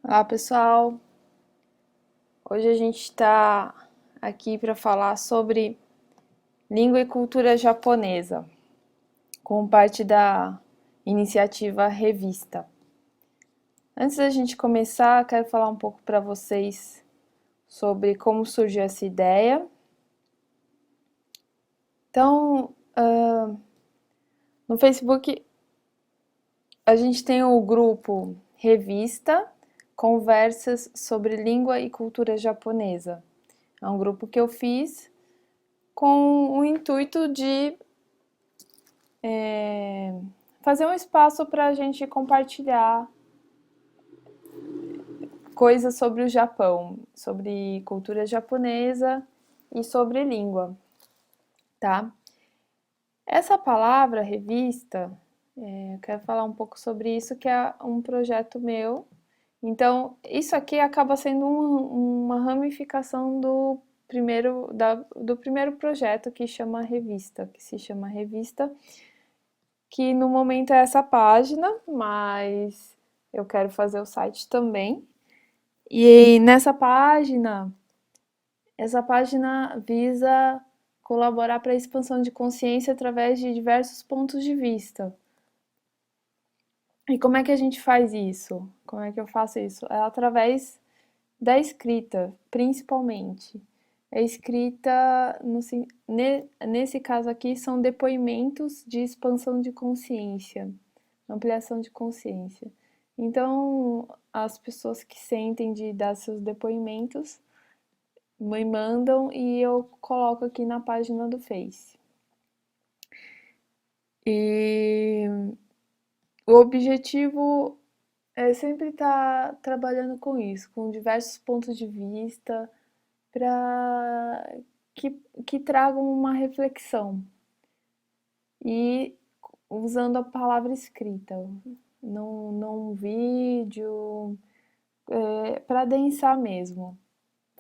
Olá, pessoal. Hoje a gente está aqui para falar sobre língua e cultura japonesa, como parte da iniciativa Revista. Antes da gente começar, quero falar um pouco para vocês sobre como surgiu essa ideia. Então, no Facebook, a gente tem o grupo Revista Conversas sobre Língua e Cultura Japonesa. É um grupo que eu fiz com o intuito de fazer um espaço para a gente compartilhar coisas sobre o Japão, sobre cultura japonesa e sobre língua, tá? Essa palavra, revista, eu quero falar um pouco sobre isso, que é um projeto meu. Então, isso aqui acaba sendo uma ramificação do primeiro projeto que chama Revista, que se chama Revista, que no momento é essa página, mas eu quero fazer o site também. E nessa página, essa página visa colaborar para a expansão de consciência através de diversos pontos de vista. E como é que a gente faz isso? Como é que eu faço isso? É através da escrita, principalmente. A escrita, nesse caso aqui, são depoimentos de expansão de consciência, ampliação de consciência. Então, as pessoas que sentem de dar seus depoimentos me mandam e eu coloco aqui na página do Face. E o objetivo é sempre estar trabalhando com isso, com diversos pontos de vista, para que tragam uma reflexão. E usando a palavra escrita, não um vídeo, para adensar mesmo,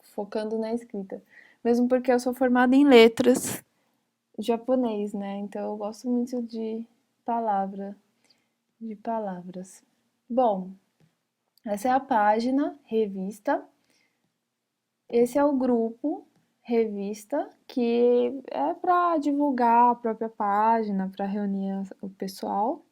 focando na escrita. Mesmo porque eu sou formada em letras japonês, né? Então eu gosto muito palavra, de palavras. Bom, essa é a página, revista. Esse é o grupo, revista, que é para divulgar a própria página, para reunir o pessoal.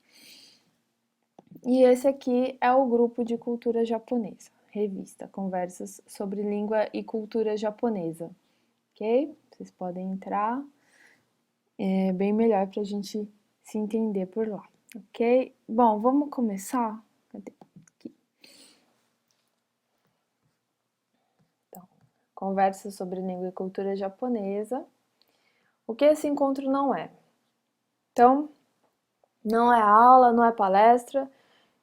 E esse aqui é o grupo de cultura japonesa, revista, conversas sobre língua e cultura japonesa, ok? Vocês podem entrar, é bem melhor para a gente se entender por lá, ok? Bom, vamos começar? Cadê? Aqui. Então, conversas sobre língua e cultura japonesa. O que esse encontro não é? Então, não é aula, não é palestra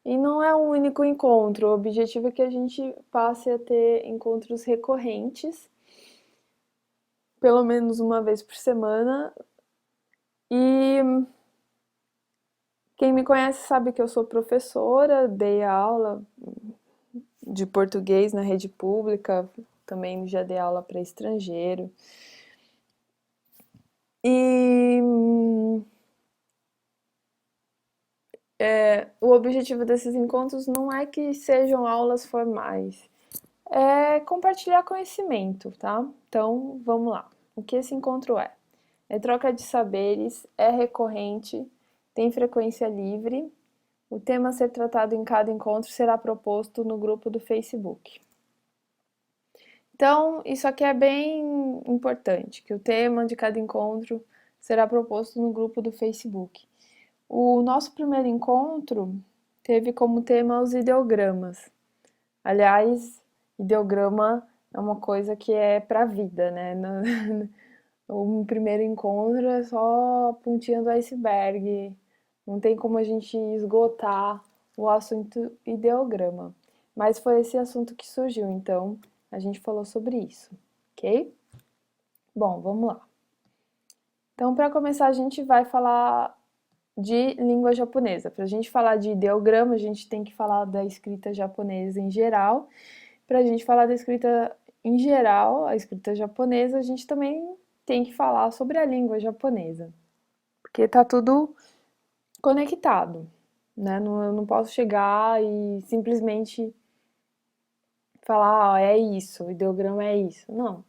e não é um único encontro. O objetivo é que a gente passe a ter encontros recorrentes, pelo menos uma vez por semana. E quem me conhece sabe que eu sou professora, dei aula de português na rede pública, também já dei aula para estrangeiro. E o objetivo desses encontros não é que sejam aulas formais, é compartilhar conhecimento, tá? Então, vamos lá. O que esse encontro é? É troca de saberes, é recorrente, tem frequência livre. O tema a ser tratado em cada encontro será proposto no grupo do Facebook. Então, isso aqui é bem importante, que o tema de cada encontro será proposto no grupo do Facebook. O nosso primeiro encontro teve como tema os ideogramas. Aliás, ideograma é uma coisa que é para a vida, né? O primeiro encontro é só a pontinha do iceberg. Não tem como a gente esgotar o assunto ideograma. Mas foi esse assunto que surgiu, então a gente falou sobre isso, ok? Bom, vamos lá. Então, para começar, a gente vai falar de língua japonesa. Para a gente falar de ideograma, a gente tem que falar da escrita japonesa em geral. Para a gente falar da escrita em geral, a escrita japonesa, a gente também tem que falar sobre a língua japonesa, porque tá tudo conectado, né? Eu não posso chegar e simplesmente falar, é isso, o ideograma é isso. Não.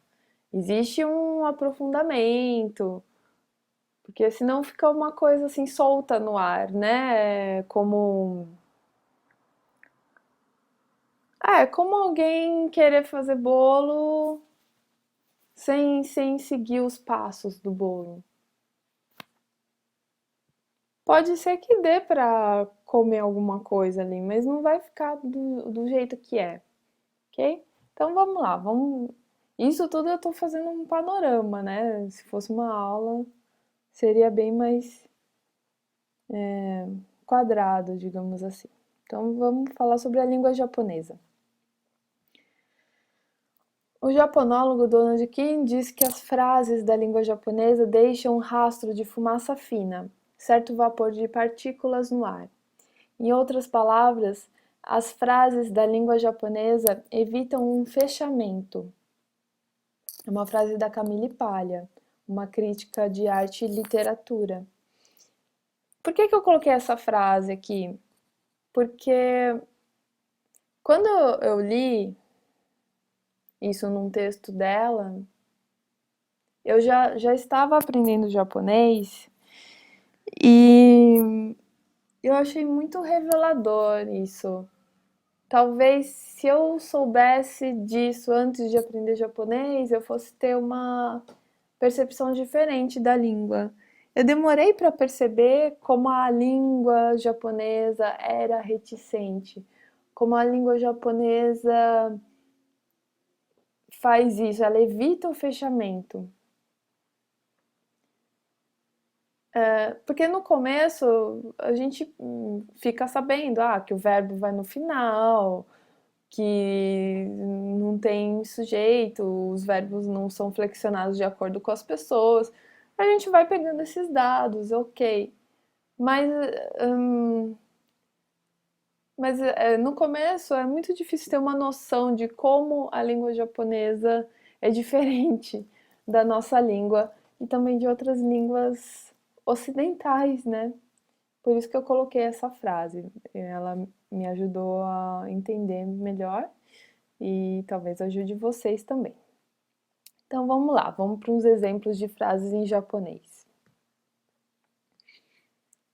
Existe um aprofundamento, porque senão fica uma coisa assim solta no ar, né? Como alguém querer fazer bolo sem seguir os passos do bolo. Pode ser que dê pra comer alguma coisa ali, mas não vai ficar do jeito que é, ok? Então vamos lá, vamos. Isso tudo eu tô fazendo um panorama, né? Se fosse uma aula, seria bem mais quadrado, digamos assim. Então vamos falar sobre a língua japonesa. O japonólogo Donald Kim diz que as frases da língua japonesa deixam um rastro de fumaça fina, certo vapor de partículas no ar. Em outras palavras, as frases da língua japonesa evitam um fechamento. É uma frase da Camille Paglia, uma crítica de arte e literatura. Por que eu coloquei essa frase aqui? Porque quando eu li isso num texto dela, eu já estava aprendendo japonês e eu achei muito revelador isso. Talvez se eu soubesse disso antes de aprender japonês, eu fosse ter uma percepção diferente da língua. Eu demorei para perceber como a língua japonesa era reticente, como a língua japonesa faz isso, ela evita o fechamento. Porque no começo a gente fica sabendo que o verbo vai no final, que não tem sujeito, os verbos não são flexionados de acordo com as pessoas. A gente vai pegando esses dados, ok. Mas, hum, mas no começo é muito difícil ter uma noção de como a língua japonesa é diferente da nossa língua e também de outras línguas ocidentais, né? Por isso que eu coloquei essa frase. Ela me ajudou a entender melhor e talvez ajude vocês também. Então vamos lá, vamos para uns exemplos de frases em japonês.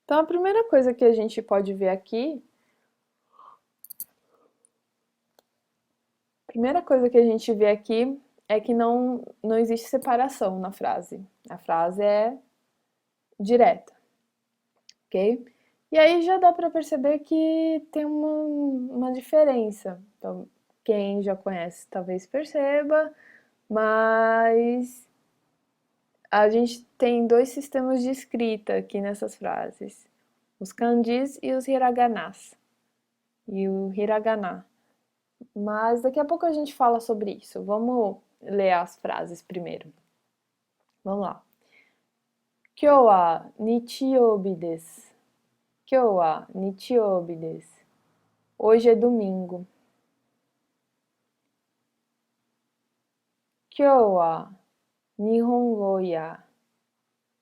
Então a primeira coisa que a gente pode ver aqui, é que não existe separação na frase. A frase é direta, ok? E aí já dá para perceber que tem uma diferença. Então, quem já conhece talvez perceba, mas a gente tem dois sistemas de escrita aqui nessas frases: os kanjis e os hiraganas. E o hiragana. Mas daqui a pouco a gente fala sobre isso. Vamos ler as frases primeiro. Vamos lá. Kyou wa nichiyoubi desu. Kyou wa nichiyoubi desu. Hoje é domingo. Kyou wa nihongo ya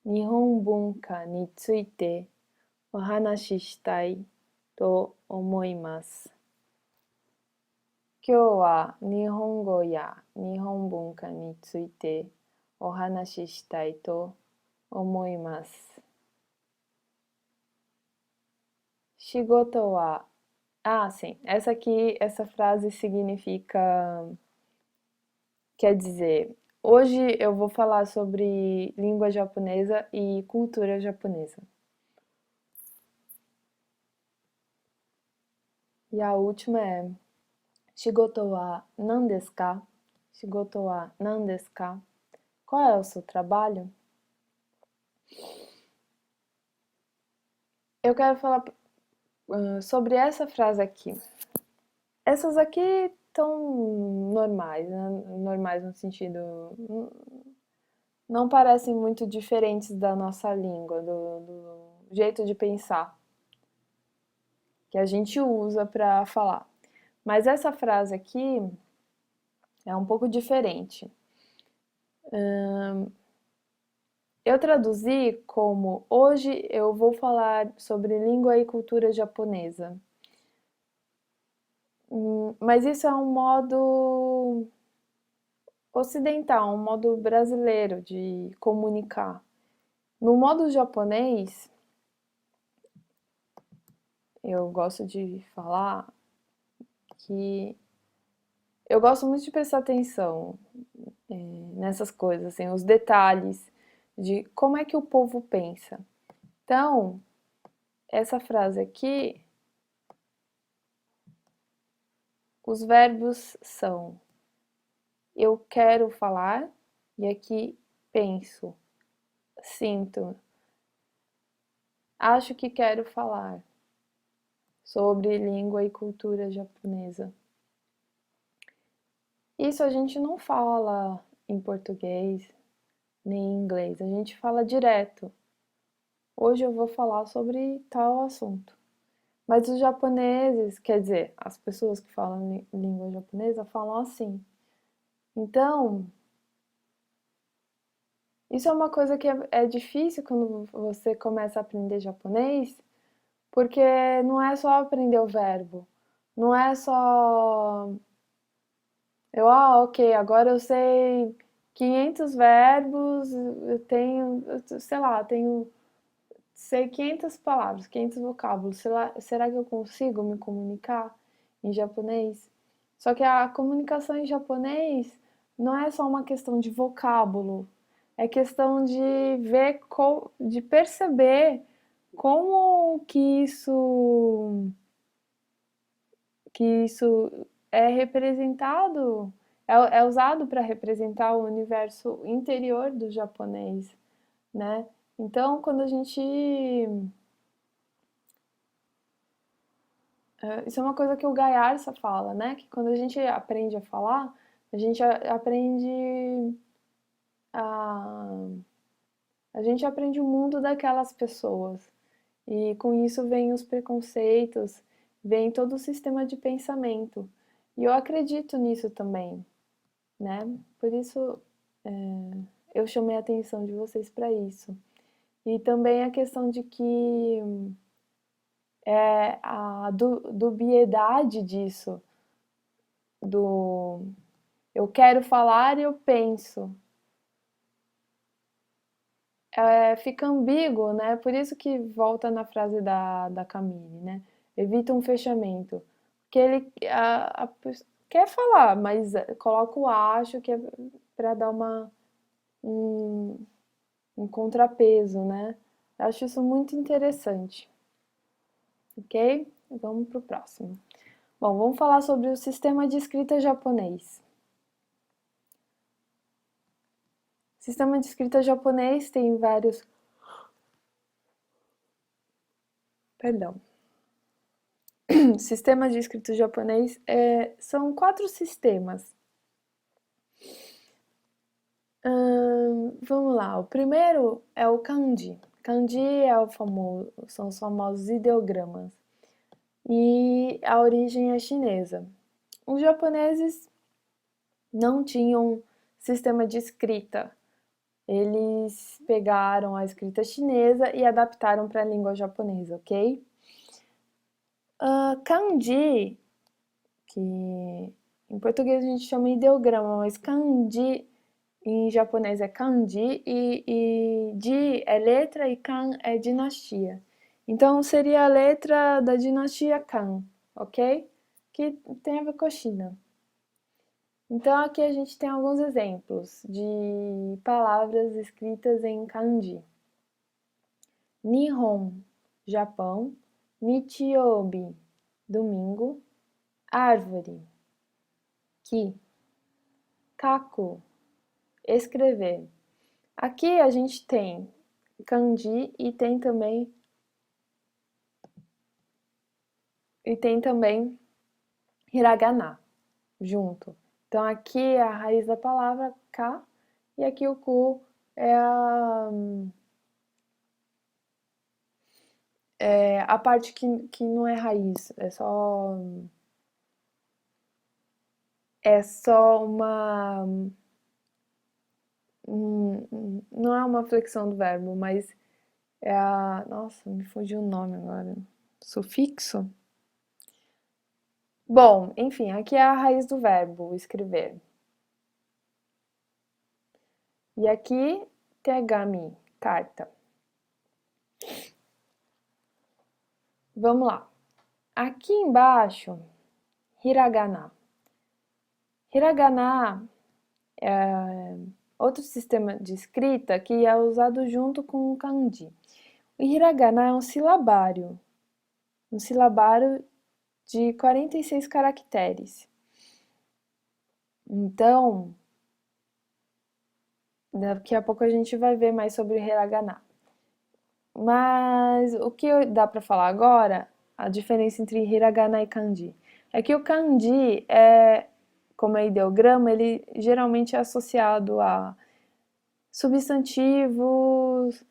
nihon bunka ni tsuite o hanashi shitai to omoimasu. 今日は日本語や日本文化についてお話ししたいと思います。仕事は... sim. Essa frase significa... Quer dizer, hoje eu vou falar sobre língua japonesa e cultura japonesa. E a última é... Shigoto wa nan desu ka? Shigoto wa nan desu ka? Qual é o seu trabalho? Eu quero falar sobre essa frase aqui. Essas aqui estão normais, né? Normais no sentido... Não parecem muito diferentes da nossa língua, do jeito de pensar que a gente usa para falar. Mas essa frase aqui é um pouco diferente. Eu traduzi como: hoje eu vou falar sobre língua e cultura japonesa. Mas isso é um modo ocidental, um modo brasileiro de comunicar. No modo japonês, eu gosto de falar que eu gosto muito de prestar atenção nessas coisas, assim, os detalhes de como é que o povo pensa. Então, essa frase aqui, os verbos são eu quero falar e aqui penso, sinto, acho que quero falar sobre língua e cultura japonesa. Isso a gente não fala em português nem em inglês, a gente fala direto. Hoje eu vou falar sobre tal assunto. Mas os japoneses, quer dizer, as pessoas que falam língua japonesa falam assim. Então, isso é uma coisa que é difícil quando você começa a aprender japonês, porque não é só aprender o verbo. Não é só ok, agora eu sei 500 verbos, eu tenho, sei lá, sei 500 palavras, 500 vocábulos. Será que eu consigo me comunicar em japonês? Só que a comunicação em japonês não é só uma questão de vocábulo, é questão de ver, de perceber como que isso é representado, é usado para representar o universo interior do japonês, né? Então, quando a gente. Isso é uma coisa que o Gaiarsa fala, né? Que quando a gente aprende a falar, a gente aprende a. A gente aprende o mundo daquelas pessoas. E com isso vem os preconceitos, vem todo o sistema de pensamento. E eu acredito nisso também, né? Por isso eu chamei a atenção de vocês para isso. E também a questão de que a dubiedade disso, do eu quero falar e eu penso, fica ambíguo, né? Por isso que volta na frase da Camille, né? Evita um fechamento. Que ele quer falar, mas coloca o acho que é para dar um, um contrapeso, né? Eu acho isso muito interessante, ok? Vamos para o próximo. Bom, vamos falar sobre o sistema de escrita japonês. O sistema de escrita japonês tem vários. Perdão. O sistema de escrita japonês são 4 sistemas. Vamos lá. O primeiro é o kanji. Kanji são os famosos ideogramas. E a origem é chinesa. Os japoneses não tinham sistema de escrita. Eles pegaram a escrita chinesa e adaptaram para a língua japonesa, ok? Kanji, que em português a gente chama ideograma, mas kanji em japonês é kanji e ji é letra e kan é dinastia. Então seria a letra da dinastia Kan, ok? Que tem a ver com a China. Então aqui a gente tem alguns exemplos de palavras escritas em kanji. Nihon, Japão. Nichiobi, domingo. Árvore. Ki. Kaku, escrever. Aqui a gente tem kanji e tem também hiragana junto. Então aqui é a raiz da palavra ka e aqui o ku é a parte que não é raiz, é só não é uma flexão do verbo, mas nossa, me fugiu o nome agora. Sufixo? Bom, enfim, aqui é a raiz do verbo escrever. E aqui, tegami, carta. Vamos lá. Aqui embaixo, hiragana. Hiragana é outro sistema de escrita que é usado junto com o kanji. O hiragana é um silabário de 46 caracteres. Então, daqui a pouco a gente vai ver mais sobre o hiragana. Mas o que dá para falar agora, a diferença entre hiragana e kanji, é que o kanji como é ideograma, ele geralmente é associado a substantivos,